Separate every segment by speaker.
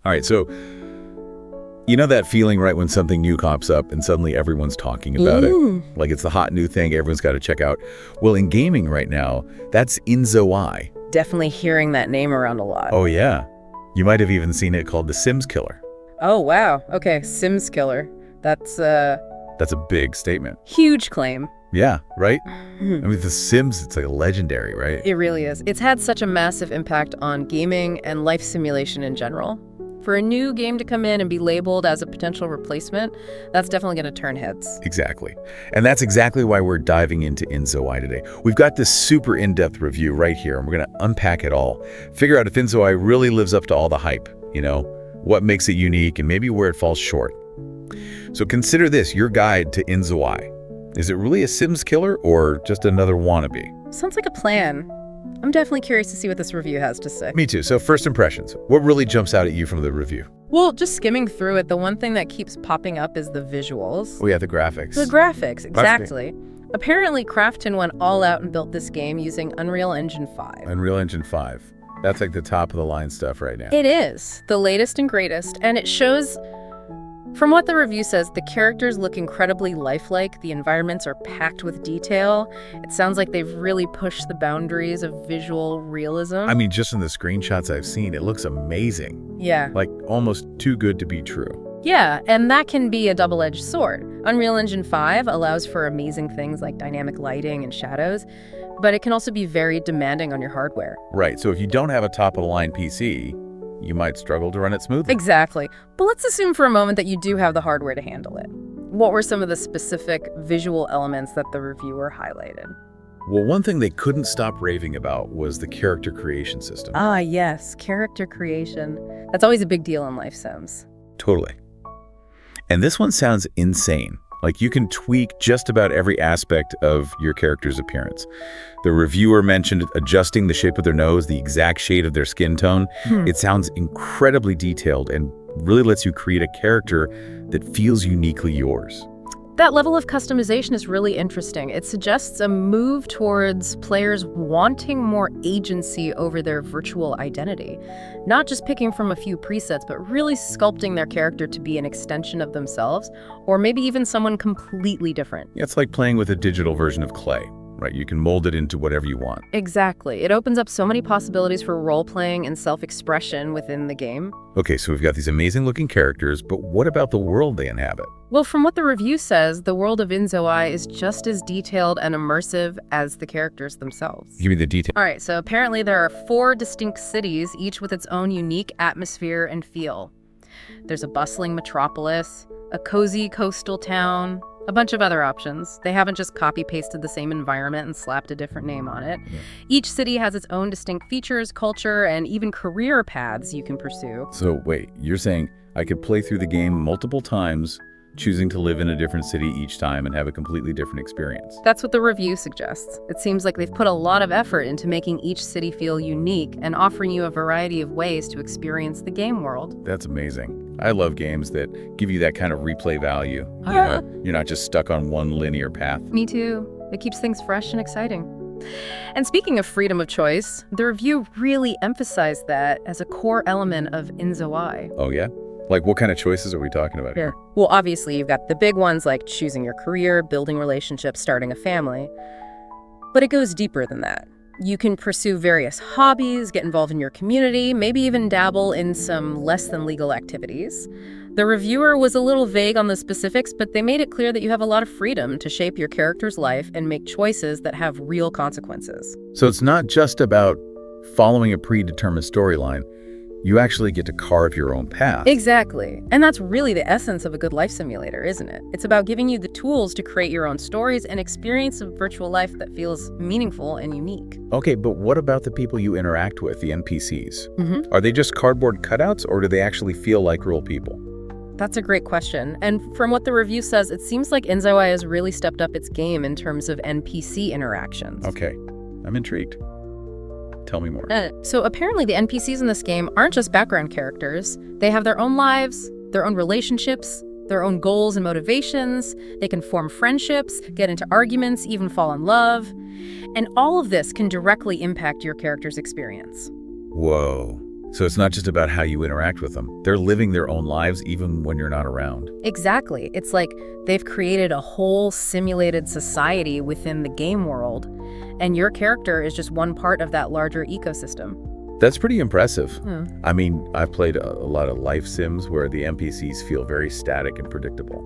Speaker 1: All right, so you know that feeling, right, when something new pops up and suddenly everyone's talking about it? Like it's the hot new thing everyone's got to check out. Well, in gaming right now, that's InZOI.
Speaker 2: Definitely hearing that name around a lot.
Speaker 1: Oh, yeah. You might have even seen it called the Sims Killer.
Speaker 2: Oh, wow. Okay, Sims Killer. That's a
Speaker 1: big statement.
Speaker 2: huge claim.
Speaker 1: Yeah, right? I mean, The Sims, it's like legendary, right?
Speaker 2: It really is. It's had such a massive impact on gaming and life simulation in general. For a new game to come in and be labeled as a potential replacement, that's definitely going to turn heads.
Speaker 1: Exactly. And that's exactly why we're diving into InZOI today. We've got this super in-depth review right here, and we're going to unpack it all. Figure out if InZOI really lives up to all the hype, what makes it unique, and maybe where it falls short. So consider this, your guide to InZOI. Is it really a Sims killer or just another wannabe?
Speaker 2: Sounds like a plan. I'm definitely curious to see what this review has to say.
Speaker 1: Me too. So first impressions. What really jumps out at you from the review?
Speaker 2: Well, just skimming through it, the one thing that keeps popping up is the visuals.
Speaker 1: Oh yeah, the graphics.
Speaker 2: The graphics, exactly. Apparently, Krafton went all out and built this game using Unreal Engine 5.
Speaker 1: Unreal Engine 5. That's like the top of the line stuff right now.
Speaker 2: It is, the latest and greatest, and it shows, from what the review says, the characters look incredibly lifelike, the environments are packed with detail. It sounds like they've really pushed the boundaries of visual realism.
Speaker 1: I mean, just in the screenshots I've seen, it looks amazing.
Speaker 2: Yeah.
Speaker 1: Like almost too good to be true.
Speaker 2: Yeah, and that can be a double-edged sword. Unreal Engine 5 allows for amazing things like dynamic lighting and shadows, but it can also be very demanding on your hardware.
Speaker 1: Right, so if you don't have a top-of-the-line PC, you might struggle to run it smoothly.
Speaker 2: Exactly. But let's assume for a moment that you do have the hardware to handle it. What were some of the specific visual elements that the reviewer highlighted?
Speaker 1: Well, one thing they couldn't stop raving about was the character creation system.
Speaker 2: Ah, yes, character creation. That's always a big deal in life sims.
Speaker 1: Totally. And this one sounds insane. Like you can tweak just about every aspect of your character's appearance. The reviewer mentioned adjusting the shape of their nose, the exact shade of their skin tone. It sounds incredibly detailed and really lets you create a character that feels uniquely yours.
Speaker 2: That level of customization is really interesting. It suggests a move towards players wanting more agency over their virtual identity. Not just picking from a few presets, but really sculpting their character to be an extension of themselves, or maybe even someone completely different.
Speaker 1: Yeah, it's like playing with a digital version of clay, right? You can mold it into whatever you want.
Speaker 2: Exactly. It opens up so many possibilities for role-playing and self-expression within the game.
Speaker 1: Okay, so we've got these amazing-looking characters, but what about the world they inhabit?
Speaker 2: Well, from what the review says, the world of InZOI is just as detailed and immersive as the characters themselves.
Speaker 1: Give me the detail.
Speaker 2: All right, so apparently there are 4 distinct cities, each with its own unique atmosphere and feel. There's a bustling metropolis, a cozy coastal town, a bunch of other options. They haven't just copy-pasted the same environment and slapped a different name on it.
Speaker 1: Yeah.
Speaker 2: Each city has its own distinct features, culture, and even career paths you can pursue.
Speaker 1: So wait, you're saying I could play through the game multiple times, choosing to live in a different city each time and have a completely different experience?
Speaker 2: That's what the review suggests. It seems like they've put a lot of effort into making each city feel unique and offering you a variety of ways to experience the game world.
Speaker 1: That's amazing. I love games that give you that kind of replay value. You're not just stuck on one linear path.
Speaker 2: Me too. It keeps things fresh and exciting. And speaking of freedom of choice, the review really emphasized that as a core element of InZOI.
Speaker 1: Oh yeah? Like what kind of choices are we talking about here?
Speaker 2: Well, obviously, you've got the big ones like choosing your career, building relationships, starting a family. But it goes deeper than that. You can pursue various hobbies, get involved in your community, maybe even dabble in some less than legal activities. The reviewer was a little vague on the specifics, but they made it clear that you have a lot of freedom to shape your character's life and make choices that have real consequences.
Speaker 1: So it's not just about following a predetermined storyline. You actually get to carve your own path.
Speaker 2: Exactly. And that's really the essence of a good life simulator, isn't it? It's about giving you the tools to create your own stories and experience a virtual life that feels meaningful and unique.
Speaker 1: Okay, but what about the people you interact with, the NPCs? Are they just cardboard cutouts, or do they actually feel like real people?
Speaker 2: That's a great question. And from what the review says, it seems like InZOI has really stepped up its game in terms of NPC interactions.
Speaker 1: Okay, I'm intrigued. Tell me more.
Speaker 2: So apparently the NPCs in this game aren't just background characters. They have their own lives, their own relationships, their own goals and motivations. They can form friendships, get into arguments, even fall in love. And all of this can directly impact your character's experience.
Speaker 1: Whoa. So it's not just about how you interact with them. They're living their own lives even when you're not around.
Speaker 2: Exactly. It's like they've created a whole simulated society within the game world, and your character is just one part of that larger ecosystem.
Speaker 1: That's pretty impressive. I mean, I've played a lot of life sims where the NPCs feel very static and predictable.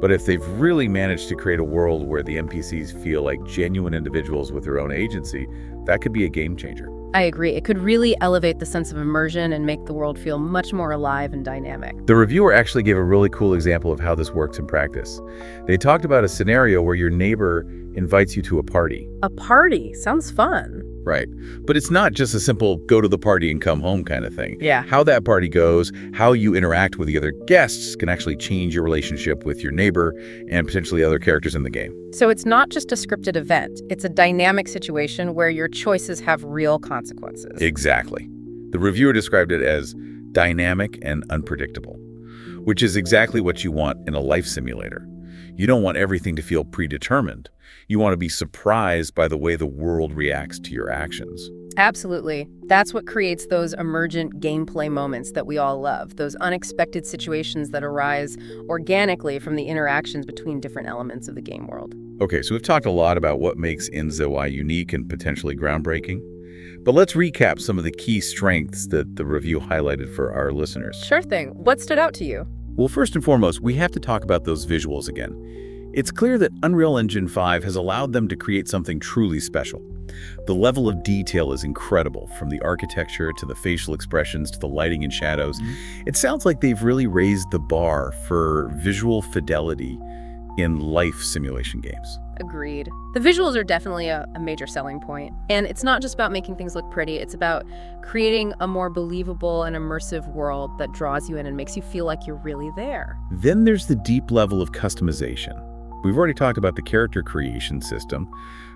Speaker 1: But if they've really managed to create a world where the NPCs feel like genuine individuals with their own agency, that could be a game changer.
Speaker 2: I agree. It could really elevate the sense of immersion and make the world feel much more alive and dynamic.
Speaker 1: The reviewer actually gave a really cool example of how this works in practice. They talked about a scenario where your neighbor invites you to a party.
Speaker 2: A party? Sounds fun.
Speaker 1: Right. But it's not just a simple go to the party and come home kind of thing.
Speaker 2: Yeah.
Speaker 1: How that party goes, how you interact with the other guests can actually change your relationship with your neighbor and potentially other characters in the game.
Speaker 2: So it's not just a scripted event. It's a dynamic situation where your choices have real consequences.
Speaker 1: Exactly. The reviewer described it as dynamic and unpredictable, which is exactly what you want in a life simulator. You don't want everything to feel predetermined. You want to be surprised by the way the world reacts to your actions.
Speaker 2: Absolutely. That's what creates those emergent gameplay moments that we all love, those unexpected situations that arise organically from the interactions between different elements of the game world.
Speaker 1: Okay, so we've talked a lot about what makes InZOI unique and potentially groundbreaking. But let's recap some of the key strengths that the review highlighted for our listeners.
Speaker 2: Sure thing. What stood out to you?
Speaker 1: Well, first and foremost, we have to talk about those visuals again. It's clear that Unreal Engine 5 has allowed them to create something truly special. The level of detail is incredible, from the architecture to the facial expressions to the lighting and shadows. It sounds like they've really raised the bar for visual fidelity in life simulation games.
Speaker 2: Agreed. The visuals are definitely a major selling point. And it's not just about making things look pretty, it's about creating a more believable and immersive world that draws you in and makes you feel like you're really there.
Speaker 1: Then there's the deep level of customization. We've already talked about the character creation system,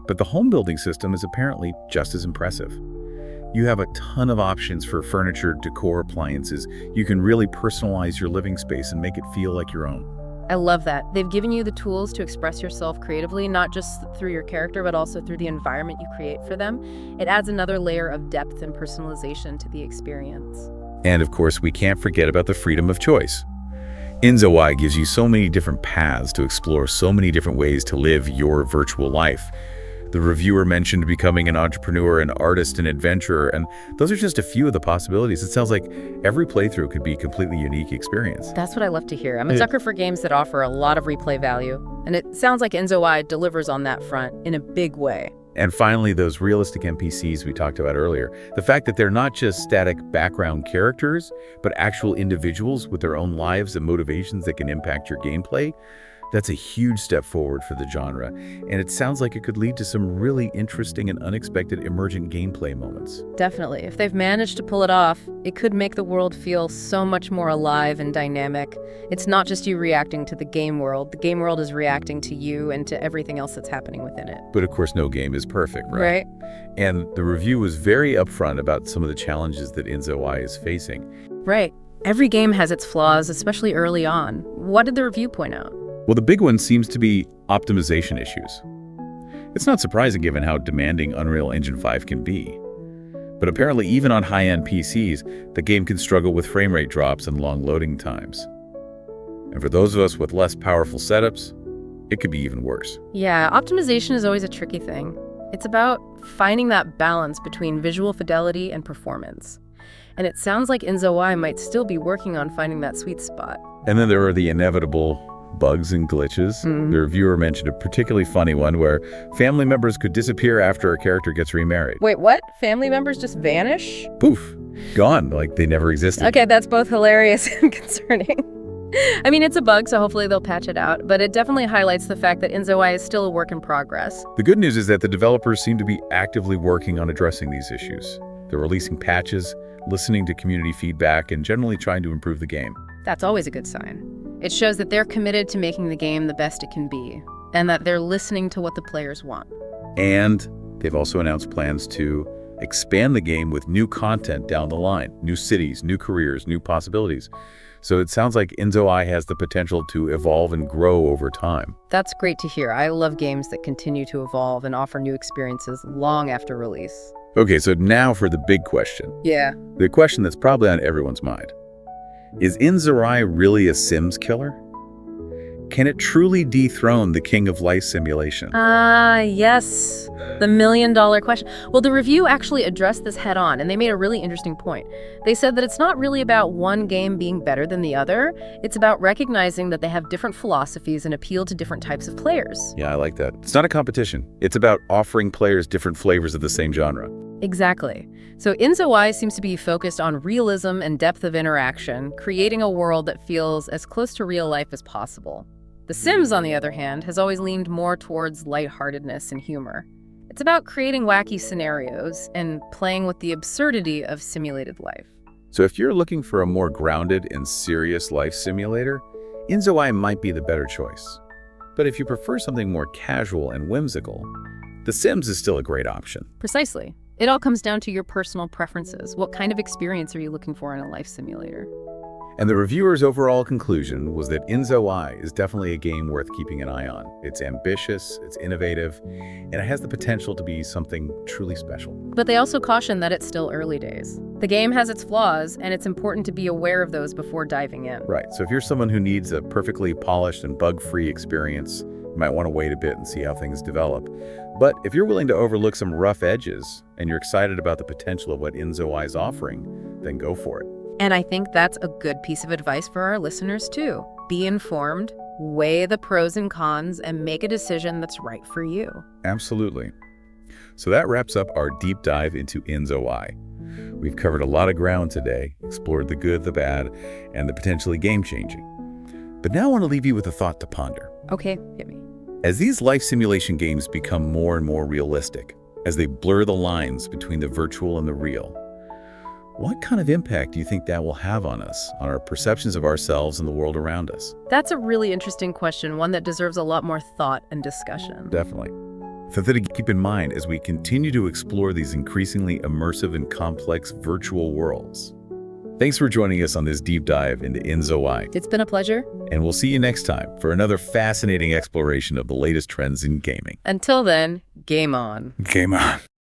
Speaker 1: but the home building system is apparently just as impressive. You have a ton of options for furniture, decor, appliances. You can really personalize your living space and make it feel like your own.
Speaker 2: I love that. They've given you the tools to express yourself creatively, not just through your character, but also through the environment you create for them. It adds another layer of depth and personalization to the experience.
Speaker 1: And of course, we can't forget about the freedom of choice. InZOI gives you so many different paths to explore, so many different ways to live your virtual life. The reviewer mentioned becoming an entrepreneur, an artist, an adventurer, and those are just a few of the possibilities. It sounds like every playthrough could be a completely unique experience.
Speaker 2: That's what I love to hear. I'm a sucker for games that offer a lot of replay value, and it sounds like InZOI delivers on that front in a big way.
Speaker 1: And finally, those realistic NPCs we talked about earlier. The fact that they're not just static background characters, but actual individuals with their own lives and motivations that can impact your gameplay. That's a huge step forward for the genre, and it sounds like it could lead to some really interesting and unexpected emergent gameplay moments.
Speaker 2: Definitely. If they've managed to pull it off, it could make the world feel so much more alive and dynamic. It's not just you reacting to the game world is reacting to you and to everything else that's happening within it.
Speaker 1: But of course, no game is perfect,
Speaker 2: Right?
Speaker 1: right? And the review was very upfront about some of the challenges that InZOI is facing.
Speaker 2: Right. Every game has its flaws, especially early on. What did the review point out?
Speaker 1: Well, the big one seems to be optimization issues. It's not surprising given how demanding Unreal Engine 5 can be. But apparently even on high-end PCs, the game can struggle with frame rate drops and long loading times. And for those of us with less powerful setups, it could be even worse.
Speaker 2: Yeah, optimization is always a tricky thing. It's about finding that balance between visual fidelity and performance. And it sounds like InZOI might still be working on finding that sweet spot.
Speaker 1: And then there are the inevitable bugs and glitches. The reviewer mentioned a particularly funny one where family members could disappear after a character gets remarried.
Speaker 2: Wait, what? Family members just vanish?
Speaker 1: Poof, gone, like they never existed.
Speaker 2: Okay, that's both hilarious and concerning. I mean, it's a bug, so hopefully they'll patch it out, but it definitely highlights the fact that InZOI is still a work in progress.
Speaker 1: The good news is that the developers seem to be actively working on addressing these issues. They're releasing patches, listening to community feedback, and generally trying to improve the game.
Speaker 2: That's always a good sign. It shows that they're committed to making the game the best it can be, and that they're listening to what the players want.
Speaker 1: And they've also announced plans to expand the game with new content down the line, new cities, new careers, new possibilities. So it sounds like InZOI has the potential to evolve and grow over time.
Speaker 2: That's great to hear. I love games that continue to evolve and offer new experiences long after release.
Speaker 1: Okay, so now for the big question.
Speaker 2: Yeah.
Speaker 1: The question that's probably on everyone's mind. Is InZOI really a Sims killer? Can it truly dethrone the king of life simulation?
Speaker 2: Yes. The million-dollar question. Well, the review actually addressed this head on, and they made a really interesting point. They said that it's not really about one game being better than the other. It's about recognizing that they have different philosophies and appeal to different types of players.
Speaker 1: Yeah, I like that. It's not a competition. It's about offering players different flavors of the same genre.
Speaker 2: Exactly. So InZOI seems to be focused on realism and depth of interaction, creating a world that feels as close to real life as possible. The Sims, on the other hand, has always leaned more towards lightheartedness and humor. It's about creating wacky scenarios and playing with the absurdity of simulated life.
Speaker 1: So if you're looking for a more grounded and serious life simulator, InZOI might be the better choice. But if you prefer something more casual and whimsical, The Sims is still a great option.
Speaker 2: Precisely. It all comes down to your personal preferences. What kind of experience are you looking for in a life simulator?
Speaker 1: And the reviewer's overall conclusion was that InZOI is definitely a game worth keeping an eye on. It's ambitious, it's innovative, and it has the potential to be something truly special.
Speaker 2: But they also caution that it's still early days. The game has its flaws, and it's important to be aware of those before diving in.
Speaker 1: Right, so if you're someone who needs a perfectly polished and bug-free experience, you might want to wait a bit and see how things develop. But if you're willing to overlook some rough edges, and you're excited about the potential of what InZOI is offering, then go for it.
Speaker 2: And I think that's a good piece of advice for our listeners, too. Be informed, weigh the pros and cons, and make a decision that's right for you.
Speaker 1: Absolutely. So that wraps up our deep dive into InZOI. We've covered a lot of ground today, explored the good, the bad, and the potentially game-changing. But now I want to leave you with a thought to ponder.
Speaker 2: Okay, hit me.
Speaker 1: As these life simulation games become more and more realistic, as they blur the lines between the virtual and the real, what kind of impact do you think that will have on us, on our perceptions of ourselves and the world around us?
Speaker 2: That's a really interesting question, one that deserves a lot more thought and discussion.
Speaker 1: Definitely. Something to keep in mind as we continue to explore these increasingly immersive and complex virtual worlds. Thanks for joining us on this deep dive into InZOI.
Speaker 2: It's been a pleasure.
Speaker 1: And we'll see you next time for another fascinating exploration of the latest trends in gaming.
Speaker 2: Until then, game on.
Speaker 1: Game on.